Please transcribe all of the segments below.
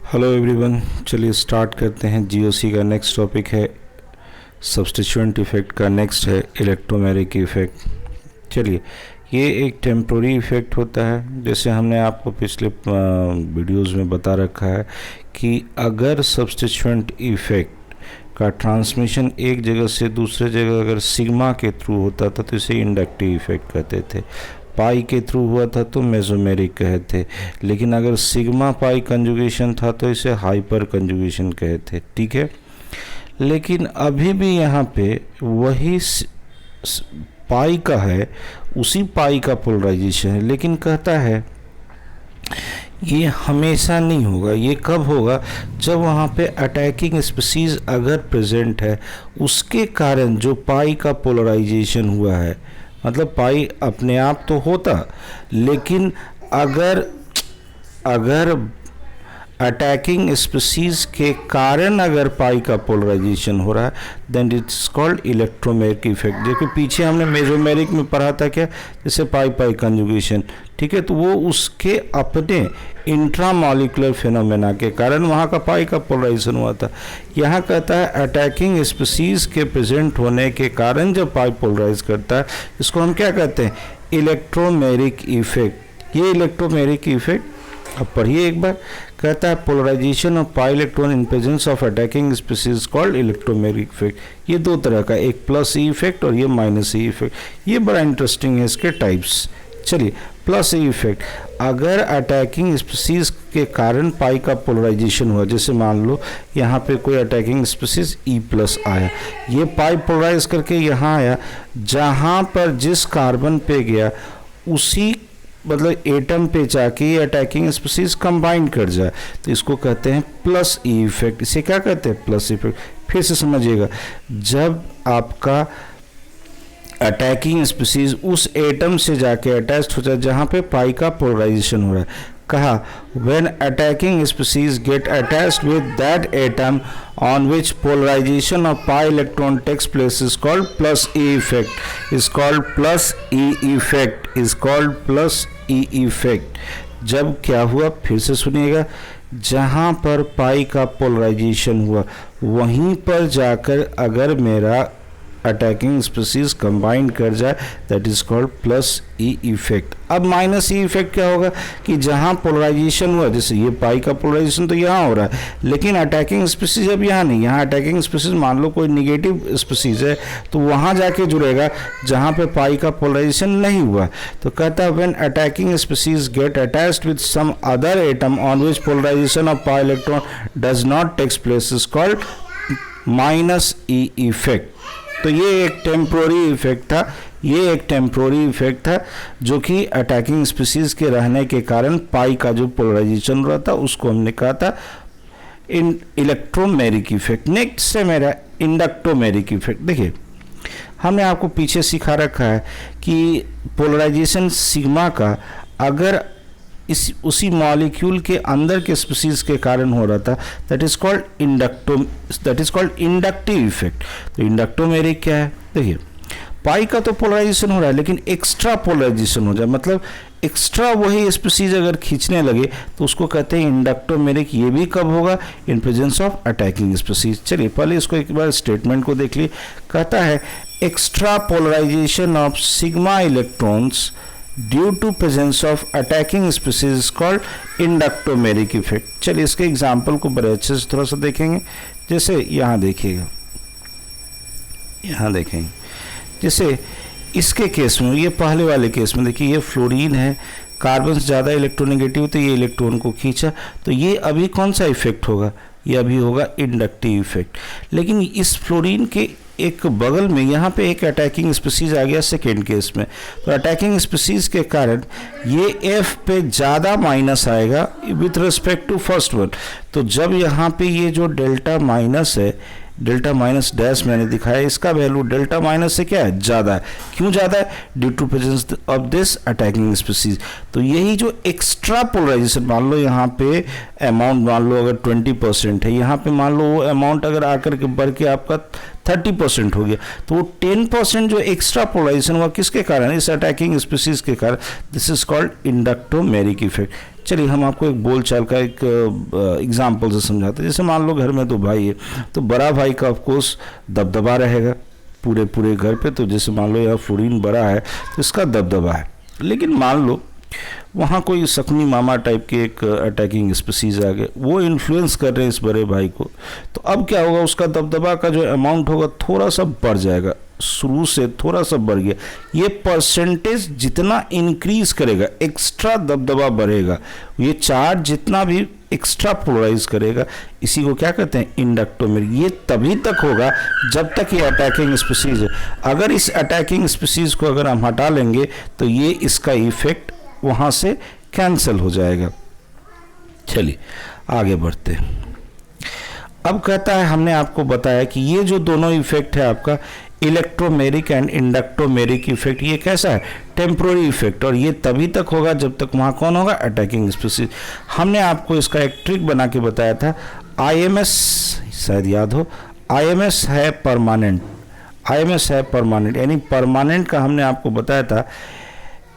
Hello everyone, चलिए start करते हैं। जीओसी का नेक्स्ट टॉपिक है सब्स्टिट्यूएंट इफेक्ट का, नेक्स्ट है इलेक्ट्रोमैग्नेटिक इफेक्ट। चलिए, ये एक टेम्पोरी इफेक्ट होता है। जैसे हमने आपको पिछले वीडियोस में बता रखा है कि अगर सब्स्टिट्यूएंट इफेक्ट का ट्रांसमिशन एक जगह से दूसरे जगह अगर सिग्मा के थ्रू होता था तो इसे इंडक्टिव इफेक्ट कहते थे। पाई के थ्रू हुआ था तो मेसोमेरिक कहते थे, लेकिन अगर सिग्मा पाई कंजुगेशन था तो इसे हाइपर कंजुगेशन कहते थे। ठीक है, लेकिन अभी भी यहाँ पे वही पाई का है, उसी पाई का पोलराइजेशन है, लेकिन कहता है ये हमेशा नहीं होगा। ये कब होगा? जब वहाँ पे अटैकिंग स्पीसीज अगर प्रेजेंट है, उसके कारण जो पाई का पोलराइजेशन हुआ है, मतलब पाई अपने आप तो होता, लेकिन अगर अटैकिंग स्पीसीज के कारण अगर पाई का पोलराइजेशन हो रहा है, then it's called electromagnetic effect. देखो पीछे हमने मेसोमेरिक में पढ़ा था क्या, जैसे पाई पाई कंजुगेशन। ठीक है, तो वो उसके अपने इंट्रामॉलिक्यूलर फिनोमेना के कारण वहाँ का पाई का पोलराइजेशन हुआ था। यहाँ कहता है अटैकिंग स्पीसीज के प्रेजेंट होने के कारण जब पाई पोलराइज करता है, इसको हम क्या कहते हैं? Electromagnetic effect. ये इलेक्ट्रोमैग्नेटिक इफेक्ट अब पढ़िए एक बार। कहता है polarisation of pi electron in presence of attacking species called electromagnetic effect. ये दो तरह का, एक प्लस ई इफेक्ट और ये माइनस ई इफेक्ट। ये बड़ा इंटरेस्टिंग है इसके टाइप्स। चलिए, प्लस ई इफेक्ट, अगर अटैकिंग स्पीसीज के कारण पाई का पोलराइजेशन हुआ, जैसे मान लो यहाँ पे कोई अटैकिंग स्पीसीज ई प्लस आया, ये पाई पोलराइज करके यहाँ आया, जहाँ पर जिस कार्बन पे गया उसी मतलब एटम पे जाके ये अटैकिंग स्पीसीज कंबाइन कर जाए, तो इसको कहते हैं प्लस ई इफेक्ट। इसे क्या कहते हैं? Plus effect. फिर से समझिएगा, जब आपका अटैकिंग स्पीसीज उस एटम से जाके अटैच हो जाए जहाँ पे पाई का पोलराइजेशन हो रहा है, कहा when attacking species get attached with that atom on which polarization of pi electron takes place is called plus E effect, is called plus E effect, is called plus E effect। जब क्या हुआ, फिर से सुनिएगा, जहाँ पर पाई का polarisation हुआ वहीं पर जाकर अगर मेरा अटैकिंग स्पीसीज कंबाइन कर जाए, that is called plus E effect. अब माइनस ई इफेक्ट क्या होगा कि जहाँ पोलराइजेशन हुआ, जैसे ये पाई का पोलराइजेशन तो यहाँ हो रहा है, लेकिन अटैकिंग स्पीसीज अब यहाँ नहीं। यहाँ अटैकिंग स्पीसीज मान लो कोई निगेटिव स्पीसीज है तो वहाँ जाके जुड़ेगा जहाँ पे पाई का पोलराइजेशन नहीं हुआ। तो कहता है when attacking species get attached with some other atom on which polarisation of pi electron does not takes place is called minus E effect. तो ये एक टेम्पोरी इफेक्ट था, ये एक टेम्पोरी इफेक्ट था जो कि अटैकिंग स्पीसीज के रहने के कारण पाई का जो पोलराइजेशन रहा था उसको हमने कहा था इलेक्ट्रोमैग्नेटिक इफेक्ट। नेक्स्ट है मेरा इंडक्टोमैग्नेटिक इफेक्ट। देखिए, हमने आपको पीछे सिखा रखा है कि पोलराइजेशन सिग्मा का अगर उसी मॉलिक्यूल के अंदर के स्पीसीज के कारण हो रहा था, that is called inductive effect. तो इंडक्टोमैग्नेटिक क्या है? देखिए, पाई का तो पोलराइजेशन हो रहा है, लेकिन एक्स्ट्रा पोलराइजेशन हो जाए, मतलब एक्स्ट्रा वही स्पीसीज अगर खींचने लगे तो उसको कहते हैं इंडक्टोमैग्नेटिक। ये भी कब होगा? इन प्रेजेंस ऑफ अटैकिंग स्पीसीज। चलिए पहले इसको एक बार स्टेटमेंट को देख लिए। कहता है extra polarization of sigma electrons due to presence of attacking species called inductomagnetic effect. चलिए इसके एग्जाम्पल को बड़े अच्छे से थोड़ा सा देखेंगे। जैसे यहाँ देखिएगा, यहाँ देखेंगे, जैसे इसके केस में, ये पहले वाले केस में देखिए, ये फ्लोरीन है, कार्बन ज़्यादा इलेक्ट्रोनेगेटिव तो ये इलेक्ट्रॉन को खींचा, तो ये अभी कौन सा इफेक्ट होगा? ये अभी होगा इंडक्टिव इफेक्ट। लेकिन इस फ्लोरीन के एक बगल में यहाँ पे एक अटैकिंग स्पीसीज आ गया सेकेंड केस में, तो अटैकिंग स्पीसीज के कारण ये एफ पे ज़्यादा माइनस आएगा with respect to first one. तो जब यहाँ पे ये जो डेल्टा माइनस है, डेल्टा माइनस डैश मैंने दिखाया, इसका वैल्यू डेल्टा माइनस से क्या है? ज़्यादा है। क्यों ज़्यादा है? Due to presence of this attacking species. तो यही जो एक्स्ट्रा पोलराइजेशन, मान लो यहाँ पे अमाउंट मान लो अगर 20% है, यहाँ पे मान लो वो अमाउंट अगर आकर के बढ़ के आपका 30% हो गया, तो वो 10% जो एक्स्ट्रा पोलराइजेशन हुआ किसके कारण? इस अटैकिंग स्पीसीज के कारण। This is called inductomagnetic effect. चलिए हम आपको एक बोलचाल का एक एग्जाम्पल से समझाते हैं। जैसे मान लो घर में दो भाई है, तो बड़ा भाई का ऑफकोर्स दबदबा रहेगा पूरे घर पे। तो जैसे मान लो यहाँ फुरीन बड़ा है तो इसका दबदबा है, लेकिन मान लो वहाँ कोई सकनी मामा टाइप के एक अटैकिंग स्पीसीज आ गए, वो इन्फ्लुएंस कर रहे हैं इस बड़े भाई को। तो अब क्या होगा, उसका दबदबा का जो अमाउंट होगा थोड़ा सा बढ़ जाएगा, शुरू से थोड़ा सा बढ़ गया। ये परसेंटेज जितना इंक्रीज करेगा, एक्स्ट्रा दबदबा बढ़ेगा, ये चार्ज जितना भी एक्स्ट्रा पोलराइज करेगा, इसी को क्या कहते हैं, इंडक्टोमेरिक। ये तभी तक होगा जब तक ये अटैकिंग स्पीसीज है। अगर इस अटैकिंग स्पीसीज को अगर हम हटा लेंगे तो ये इसका इफेक्ट वहाँ से कैंसिल हो जाएगा। चलिए आगे बढ़ते हैं। अब कहता है, हमने आपको बताया कि ये जो दोनों इफेक्ट है आपका इलेक्ट्रोमेरिक एंड इंडक्टोमेरिक इफेक्ट, ये कैसा है, टेम्पोररी इफेक्ट, और ये तभी तक होगा जब तक वहाँ कौन होगा, अटैकिंग स्पीसीज। हमने आपको इसका एक ट्रिक बना के बताया था, आईएमएस, शायद याद हो, आईएमएस है परमानेंट, आईएमएस है परमानेंट, यानी परमानेंट का हमने आपको बताया था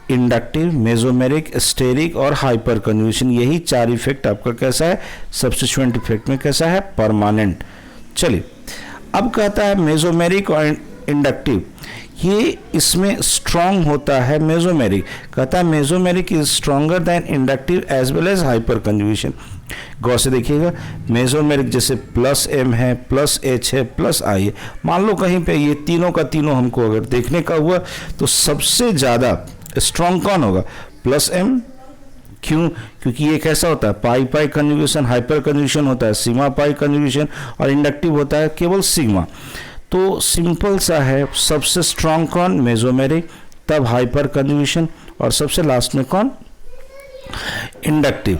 इंडक्टिव, मेसोमेरिक, स्टेरिक और हाइपर कन्वल्यूशन। यही चार इफेक्ट आपका कैसा है, सब्स्टिट्यूएंट इफेक्ट में कैसा है, परमानेंट। चलिए अब कहता है मेसोमेरिक और इंडक्टिव, ये इसमें स्ट्रॉन्ग होता है मेसोमेरिक। कहता है mesomeric is stronger than inductive as well as hyperconjugation. गौर से देखिएगा, मेसोमेरिक जैसे प्लस एम है, प्लस एच है, प्लस आई है, मान लो कहीं पे ये तीनों का तीनों हमको अगर देखने का हुआ तो सबसे ज़्यादा स्ट्रॉन्ग कौन होगा, प्लस एम। क्यों, क्योंकि ये कैसा होता है, पाई पाई कन्जुगेशन, हाइपर कन्जुगेशन होता है सिग्मा पाई कन्जुगेशन, और इंडक्टिव होता है केवल सिग्मा। तो सिंपल सा है, सबसे स्ट्रॉन्ग कौन, मेसोमेरिक, तब हाइपर कन्जुगेशन, और सबसे लास्ट में कौन, इंडक्टिव।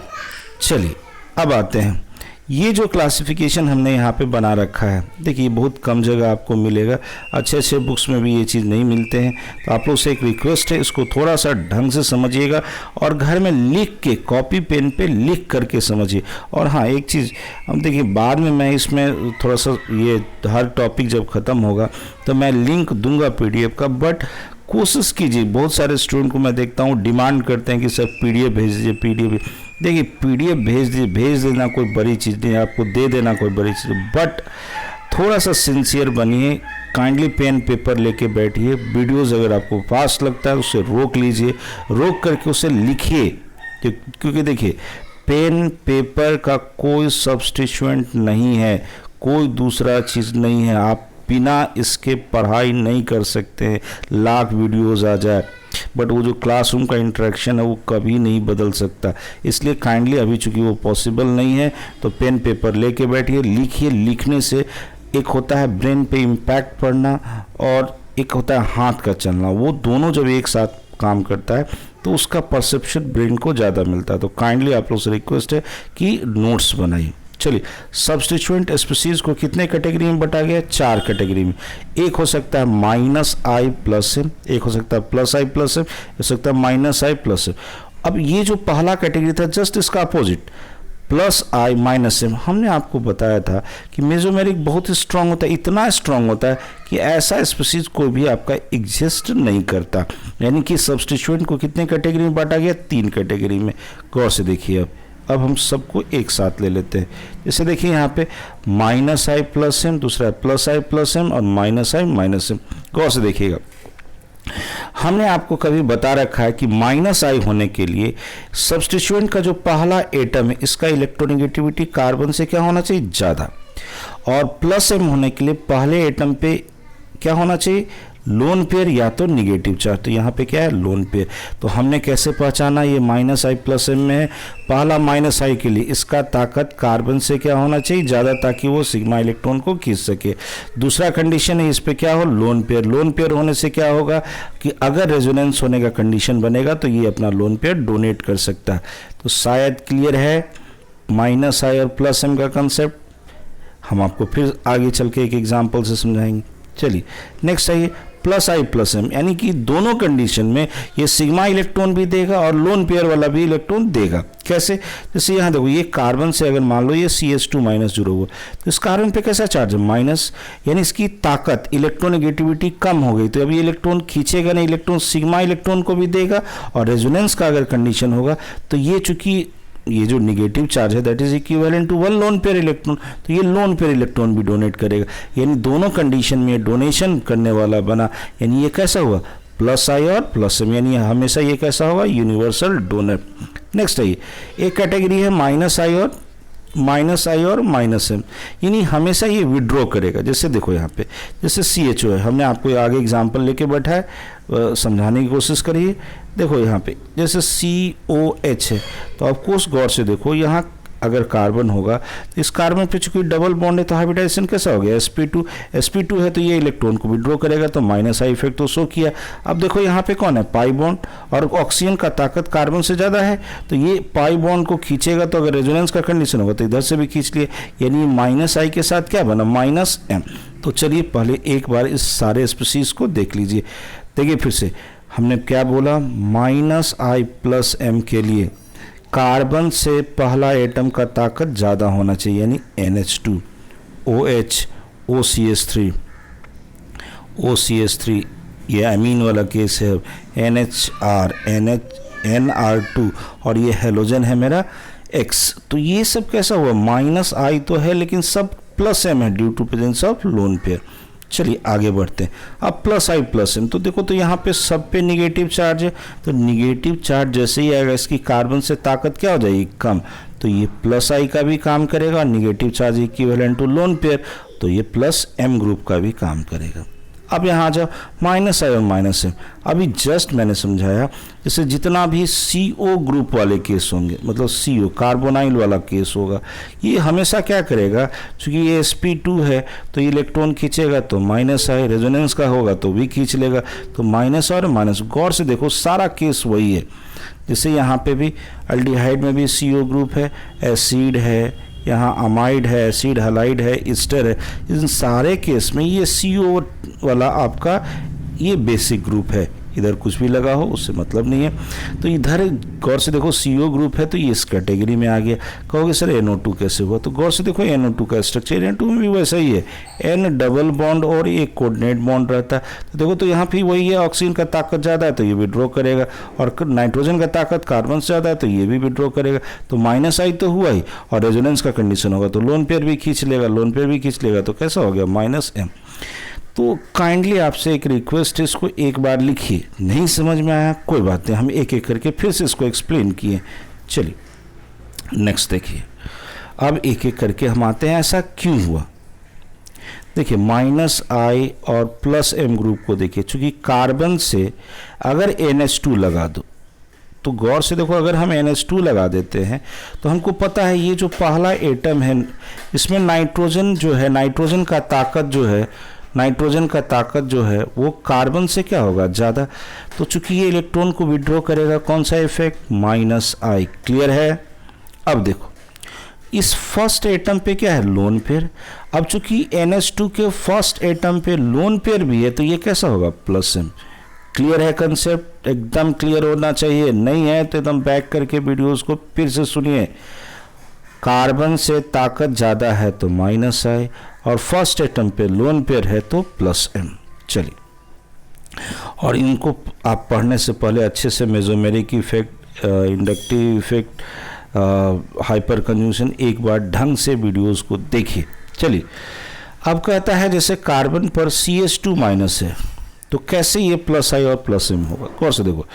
चलिए अब आते हैं, ये जो क्लासिफिकेशन हमने यहाँ पे बना रखा है, देखिए बहुत कम जगह आपको मिलेगा, अच्छे अच्छे बुक्स में भी ये चीज़ नहीं मिलते हैं। तो आप लोग से एक रिक्वेस्ट है, इसको थोड़ा सा ढंग से समझिएगा और घर में लिख के, कॉपी पेन पे लिख करके समझिए। और हाँ एक चीज़, हम देखिए बाद में मैं इसमें थोड़ा सा, ये हर टॉपिक जब ख़त्म होगा तो मैं लिंक दूंगा PDF का, बट कोशिश कीजिए, बहुत सारे स्टूडेंट को मैं देखता हूँ डिमांड करते हैं कि सर PDF भेज दीजिए, PDF। देखिए PDF भेज दीजिए, भेज देना कोई बड़ी चीज़ नहीं, आपको दे देना कोई बड़ी चीज़, बट थोड़ा सा सिंसियर बनिए, काइंडली पेन पेपर लेके बैठिए। वीडियोस अगर आपको फास्ट लगता है उसे रोक लीजिए, रोक करके उसे लिखिए, क्योंकि देखिए पेन पेपर का कोई सब्स्टिट्यूएंट नहीं है, कोई दूसरा चीज़ नहीं है। आप बिना इसके पढ़ाई नहीं कर सकते हैं, लाख वीडियोस आ जाए, बट वो जो क्लासरूम का इंटरेक्शन है वो कभी नहीं बदल सकता। इसलिए काइंडली अभी चूंकि वो पॉसिबल नहीं है तो पेन पेपर लेके बैठिए, लिखिए। लिखने से एक होता है ब्रेन पे इम्पैक्ट पड़ना और एक होता है हाथ का चलना, वो दोनों जब एक साथ काम करता है तो उसका परसेप्शन ब्रेन को ज़्यादा मिलता है। तो काइंडली आप लोग से रिक्वेस्ट है कि नोट्स बनाइए। चलिए, सब्स्टिट्यूएंट स्पीसीज को कितने कैटेगरी में बटा गया, 4 कैटेगरी में। एक हो सकता है -i + m, एक हो सकता है +i + m, हो सकता है -i + m। अब ये जो पहला कैटेगरी था जस्ट इसका अपोजिट, +i - m। हमने आपको बताया था कि मेसोमेरिक बहुत स्ट्रांग होता है, इतना स्ट्रांग होता है कि ऐसा स्पीसीज कोई भी आपका एग्जिस्ट नहीं करता। यानी कि सब्स्टिट्यूएंट को कितने कैटेगरी में बांटा गया, 3 कैटेगरी में। गौर से देखिए, अब हम सबको एक साथ ले लेते हैं। जैसे देखिए यहाँ पे -i + m, दूसरा है +i + m और -i - m। गौर से देखिएगा, हमने आपको कभी बता रखा है कि -i होने के लिए सब्स्टिट्यूएंट का जो पहला एटम है इसका इलेक्ट्रोनेगेटिविटी कार्बन से क्या होना चाहिए, ज़्यादा, और +m होने के लिए पहले एटम पे क्या होना चाहिए, लोन पेयर या तो निगेटिव चार्ज। तो यहाँ पे क्या है, लोन पेयर। तो हमने कैसे पहचाना, ये -i + m में है, पहला -i के लिए इसका ताकत कार्बन से क्या होना चाहिए, ज़्यादा, ताकि वो सिग्मा इलेक्ट्रॉन को खींच सके। दूसरा कंडीशन है इस पे क्या हो, लोन पेयर। लोन पेयर होने से क्या होगा कि अगर रेजोनेंस होने का कंडीशन बनेगा तो ये अपना लोन पेयर डोनेट कर सकता है। तो शायद क्लियर है -i और +m का कंसेप्ट। हम आपको फिर आगे चल के एक एग्जाम्पल से समझाएंगे। चलिए नेक्स्ट आइए, +i + m, यानी कि दोनों कंडीशन में ये सिग्मा इलेक्ट्रॉन भी देगा और लोन पेयर वाला भी इलेक्ट्रॉन देगा। कैसे, जैसे यहाँ देखो, ये कार्बन से अगर मान लो ये CH2- जुड़ा हुआ, तो इस कार्बन पे कैसा चार्ज है, माइनस, यानी इसकी ताकत, इलेक्ट्रोनेगेटिविटी कम हो गई। तो अभी इलेक्ट्रॉन खींचेगा नहीं, इलेक्ट्रॉन सिग्मा इलेक्ट्रॉन को भी देगा, और रेजोनेंस का अगर कंडीशन होगा तो ये चूंकि ये जो निगेटिव चार्ज है that is equivalent to 1 lone pair electron, तो ये लोन पेयर इलेक्ट्रॉन भी डोनेट करेगा, यानी दोनों कंडीशन में डोनेशन करने वाला बना, यानी ये कैसा हुआ प्लस आई और प्लस एम, यानी हमेशा ये कैसा होगा यूनिवर्सल डोनर। नेक्स्ट है ये एक कैटेगरी है माइनस आई और माइनस एम, यानी हमेशा ये विड्रॉ करेगा। जैसे देखो यहाँ पे जैसे CHO है, हमने आपको आगे एग्जांपल लेके बैठा है, समझाने की कोशिश करिए। देखो यहाँ पे जैसे COH है, तो ऑफकोर्स गौर से देखो यहाँ अगर कार्बन होगा तो इस कार्बन पे चूंकि डबल बॉन्ड है तो हाइब्रिडाइजेशन कैसा हो गया sp2 है, तो ये इलेक्ट्रॉन को विड्रॉ करेगा, तो माइनस आई इफेक्ट तो शो किया। अब देखो यहाँ पे कौन है पाई बॉन्ड, और ऑक्सीजन का ताकत कार्बन से ज़्यादा है, तो ये पाई बॉन्ड को खींचेगा, तो अगर रेजोनेंस का कंडीशन होगा तो इधर से भी खींच लिए, यानी माइनस आई के साथ क्या बना माइनस एम। तो चलिए पहले एक बार इस सारे स्पीसीज को देख लीजिए। देखिए फिर से हमने क्या बोला, माइनस आई प्लस एम के लिए कार्बन से पहला एटम का ताकत ज़्यादा होना चाहिए, यानी NH2 OH OCH3 ये अमीन वाला केस है, NHR NR2 और ये हेलोजन है मेरा X। तो ये सब कैसा हुआ माइनस आई तो है लेकिन सब प्लस एम है due to presence of lone pair. चलिए आगे बढ़ते हैं। अब प्लस आई प्लस एम, तो देखो तो यहाँ पे सब पे निगेटिव चार्ज है, तो निगेटिव चार्ज जैसे ही आएगा इसकी कार्बन से ताकत क्या हो जाएगी कम, तो ये प्लस आई का भी काम करेगा, और negative charge equivalent to lone pair, तो ये प्लस एम ग्रुप का भी काम करेगा। अब यहाँ आ जाओ माइनस आई और माइनस एम, अभी जस्ट मैंने समझाया जैसे जितना भी CO ग्रुप वाले केस होंगे, मतलब CO कार्बोनाइल वाला केस होगा, ये हमेशा क्या करेगा, चूंकि ये sp2 है तो ये इलेक्ट्रॉन खींचेगा, तो माइनस आई रेजोनेंस का होगा तो भी खींच लेगा, तो माइनस और माइनस। गौर से देखो सारा केस वही है, जैसे यहाँ पे भी अल्डिहाइड में भी CO ग्रुप है, एसिड है, यहाँ अमाइड है, एसिड हलाइड है, ईस्टर है, इन सारे केस में ये CO वाला आपका ये बेसिक ग्रुप है, इधर कुछ भी लगा हो उससे मतलब नहीं है। तो इधर गौर से देखो CO ग्रुप है तो ये इस कैटेगरी में आ गया। कहोगे सर NO2 कैसे हुआ, तो गौर से देखो NO2 का स्ट्रक्चर NO2 में भी वैसा ही है, N डबल बॉन्ड और एक कोऑर्डिनेट बॉन्ड रहता है। तो देखो तो यहाँ भी वही है, ऑक्सीजन का ताकत ज़्यादा है तो ये विड्रॉ करेगा, और नाइट्रोजन का ताकत कार्बन से ज़्यादा है तो ये भी विड्रॉ करेगा, तो माइनस आई तो हुआ ही, और रेजोनेंस का कंडीशन होगा तो लोन पेयर भी खींच लेगा, तो कैसा हो गया माइनस एम। तो काइंडली आपसे एक रिक्वेस्ट है, इसको एक बार लिखिए, नहीं समझ में आया कोई बात नहीं, हम एक एक करके फिर से इसको एक्सप्लेन किए। चलिए नेक्स्ट देखिए, अब एक एक करके हम आते हैं ऐसा क्यों हुआ। देखिए माइनस आई और प्लस एम ग्रुप को देखिए, चूंकि कार्बन से अगर NH2 लगा दो, तो गौर से देखो अगर हम NH2 लगा देते हैं तो हमको पता है ये जो पहला एटम है इसमें नाइट्रोजन जो है, नाइट्रोजन का ताकत जो है वो कार्बन से क्या होगा ज़्यादा, तो चूंकि ये इलेक्ट्रॉन को विड्रॉ करेगा कौन सा इफेक्ट माइनस आई। क्लियर है। अब देखो इस फर्स्ट एटम पे क्या है लोन पेयर, अब चूंकि NH2 के फर्स्ट एटम पे लोन पेयर भी है तो ये कैसा होगा प्लस एम। क्लियर है कंसेप्ट, एकदम क्लियर होना चाहिए, नहीं है तो एकदम बैक करके वीडियोस को फिर से सुनिए। कार्बन से ताकत ज़्यादा है तो माइनस आई, और फर्स्ट एटम पे लोन पेयर है तो प्लस एम। चलिए, और इनको आप पढ़ने से पहले अच्छे से mesomeric effect, inductive effect, hyper conjunction एक बार ढंग से वीडियोस को देखिए। चलिए, अब कहता है जैसे कार्बन पर CH2 माइनस है तो कैसे ये प्लस आई और प्लस एम होगा। गौर से देखो,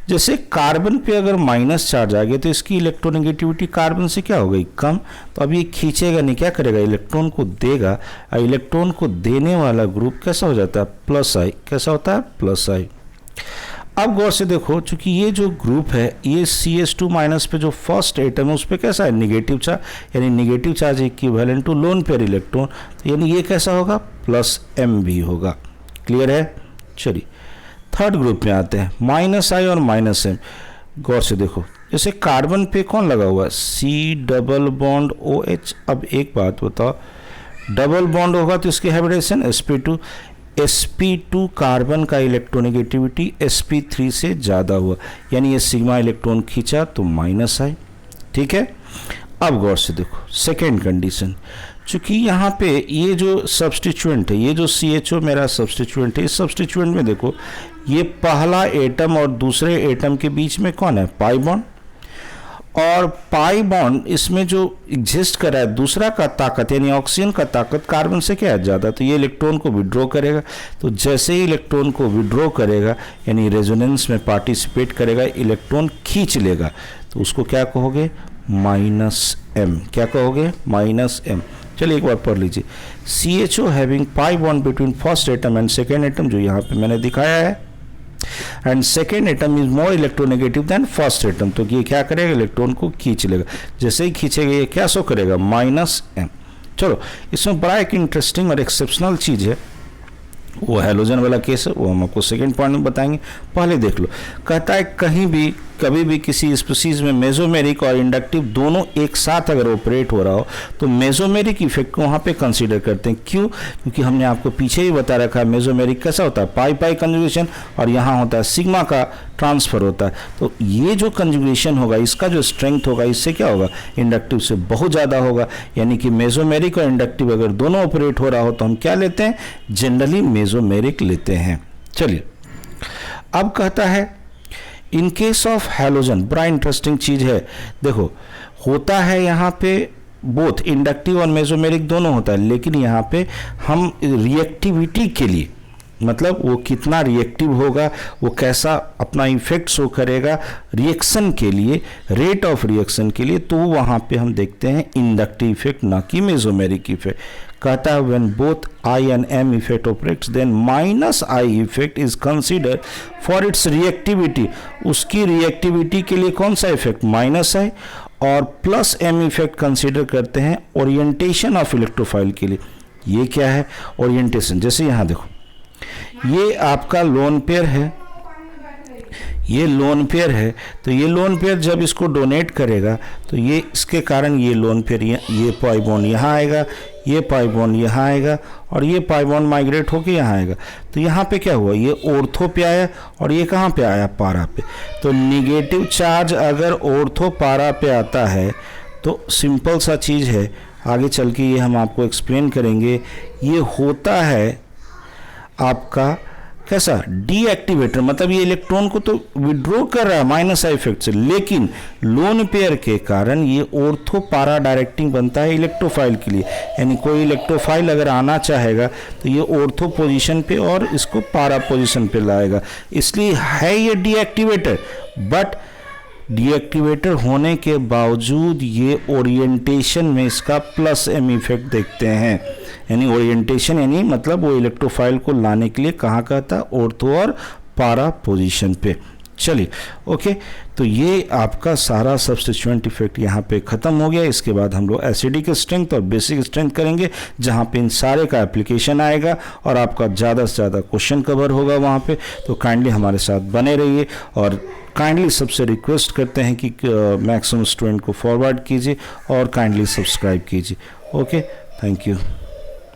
जैसे कार्बन पे अगर माइनस चार्ज आ गया तो इसकी इलेक्ट्रोनेगेटिविटी कार्बन से क्या हो गई कम, तो अब ये खींचेगा नहीं, क्या करेगा इलेक्ट्रॉन को देगा, और इलेक्ट्रॉन को देने वाला ग्रुप कैसा हो जाता है प्लस आई। कैसा होता है प्लस आई। अब गौर से देखो, चूंकि ये जो ग्रुप है ये CH2 माइनस पे जो फर्स्ट एटम है उस पर कैसा है निगेटिव चार्ज, यानी negative charge equivalent to lone pair electron, यानी ये कैसा होगा प्लस एम भी होगा। क्लियर है। चलिए थर्ड ग्रुप में आते हैं, माइनस आई और माइनस एम। गौर से देखो, जैसे कार्बन पे कौन लगा हुआ है C डबल बॉन्ड OH। अब एक बात बताओ, डबल बॉन्ड होगा तो इसकी हाइब्रिडाइजेशन sp2 कार्बन का इलेक्ट्रोनेगेटिविटी sp3 से ज़्यादा हुआ, यानी ये सिग्मा इलेक्ट्रॉन खींचा तो माइनस आई। ठीक है। अब गौर से देखो सेकेंड कंडीशन, चूँकि यहाँ पे ये जो सब्सटीट्यूएंट है, ये जो CHO मेरा सब्सटीट्यूएंट है, इस सब्सटीट्यूएंट में देखो ये पहला एटम और दूसरे एटम के बीच में कौन है पाई बॉन्ड, और पाई बॉन्ड इसमें जो एग्जिस्ट कर रहा है दूसरा का ताकत यानी ऑक्सीजन का ताकत कार्बन से क्या है ज़्यादा, तो ये इलेक्ट्रॉन को विड्रॉ करेगा। तो जैसे ही इलेक्ट्रॉन को विड्रॉ करेगा यानी रेजोनेंस में पार्टिसिपेट करेगा, इलेक्ट्रॉन खींच लेगा, तो उसको क्या कहोगे, -m। क्या कहोगे, -m। चलिए एक बार पढ़ लीजिए, CHO having pi bond between first atom and second atom, जो यहाँ पे मैंने दिखाया है, and second atom is more electronegative than first atom, तो ये क्या करेगा, इलेक्ट्रॉन को खींच लेगा। जैसे ही खींचेगा ये क्या शो करेगा, -m। चलो इसमें बड़ा एक इंटरेस्टिंग और एक्सेप्शनल चीज़ है, वो हैलोजन वाला केस है, वो हम आपको सेकेंड पॉइंट में बताएंगे। पहले देख लो, कहता है कहीं भी कभी भी किसी स्पीसीज में मेसोमेरिक और इंडक्टिव दोनों एक साथ अगर ऑपरेट हो रहा हो तो मेसोमेरिक इफेक्ट को वहाँ पे कंसीडर करते हैं। क्यों? क्योंकि हमने आपको पीछे ही बता रखा है मेसोमेरिक कैसा होता है, पाई पाई कंजुगेशन, और यहाँ होता है सिग्मा का ट्रांसफर होता है। तो ये जो कंजुगेशन होगा इसका जो स्ट्रेंथ होगा इससे क्या होगा, इंडक्टिव से बहुत ज़्यादा होगा। यानी कि मेसोमेरिक और इंडक्टिव अगर दोनों ऑपरेट हो रहा हो तो हम क्या लेते हैं, जनरली मेसोमेरिक लेते हैं। चलिए अब कहता है इन केस ऑफ हैलोजन, बड़ा इंटरेस्टिंग चीज़ है, देखो होता है यहाँ पे बोथ इंडक्टिव और मेसोमेरिक दोनों होता है, लेकिन यहाँ पे हम रिएक्टिविटी के लिए, मतलब वो कितना रिएक्टिव होगा, वो कैसा अपना इफेक्ट शो करेगा रिएक्शन के लिए, रेट ऑफ रिएक्शन के लिए, तो वहाँ पे हम देखते हैं इंडक्टिव इफेक्ट, ना कि मेसोमेरिक इफेक्ट। कहता है when both I and M effect operates then -I effect is consider for its reactivity, उसकी रिएक्टिविटी के लिए कौन सा इफेक्ट, -I, और +M इफेक्ट कंसीडर करते हैं ओरिएंटेशन ऑफ इलेक्ट्रोफाइल के लिए। ये क्या है ओरिएंटेशन, जैसे यहाँ देखो ये आपका लोन पेयर है, ये लोन पेयर है, तो ये लोन पेयर जब इसको डोनेट करेगा तो ये इसके कारण ये लोन पेयर ये पाई बॉन्ड यहाँ आएगा, ये पाई बॉन्ड यहाँ आएगा, और ये पाई बॉन्ड माइग्रेट होके यहाँ आएगा। तो यहाँ पे क्या हुआ, ये ऑर्थो पे आया और ये कहाँ पे आया, पारा पे। तो निगेटिव चार्ज अगर ऑर्थो पारा पे आता है तो सिंपल सा चीज़ है, आगे चल के ये हम आपको एक्सप्लेन करेंगे। ये होता है आपका कैसा, डीएक्टिवेटर, मतलब ये इलेक्ट्रॉन को तो विड्रॉ कर रहा है -I इफेक्ट से, लेकिन लोन पेयर के कारण ये ऑर्थो पारा डायरेक्टिंग बनता है इलेक्ट्रोफाइल के लिए। यानी कोई इलेक्ट्रोफाइल अगर आना चाहेगा तो ये ऑर्थो पोजीशन पे और इसको पारा पोजीशन पे लाएगा, इसलिए है ये डीएक्टिवेटर। बट डीएक्टिवेटर होने के बावजूद ये ओरिएंटेशन में इसका +M इफेक्ट देखते हैं। यानी ओरिएंटेशन यानी मतलब वो इलेक्ट्रोफाइल को लाने के लिए कहाँ कहता है, ऑर्थो और पारा पोजीशन पे। चलिए ओके, तो ये आपका सारा सब्स्टिट्यूएंट इफेक्ट यहाँ पे ख़त्म हो गया। इसके बाद हम लोग एसिडिक स्ट्रेंथ और बेसिक स्ट्रेंथ करेंगे, जहाँ पे इन सारे का एप्लीकेशन आएगा और आपका ज़्यादा से ज़्यादा क्वेश्चन कवर होगा वहाँ पे। तो काइंडली हमारे साथ बने रहिए, और काइंडली सबसे रिक्वेस्ट करते हैं कि मैक्सिमम स्टूडेंट को फॉरवर्ड कीजिए और काइंडली सब्सक्राइब कीजिए। Okay, thank you.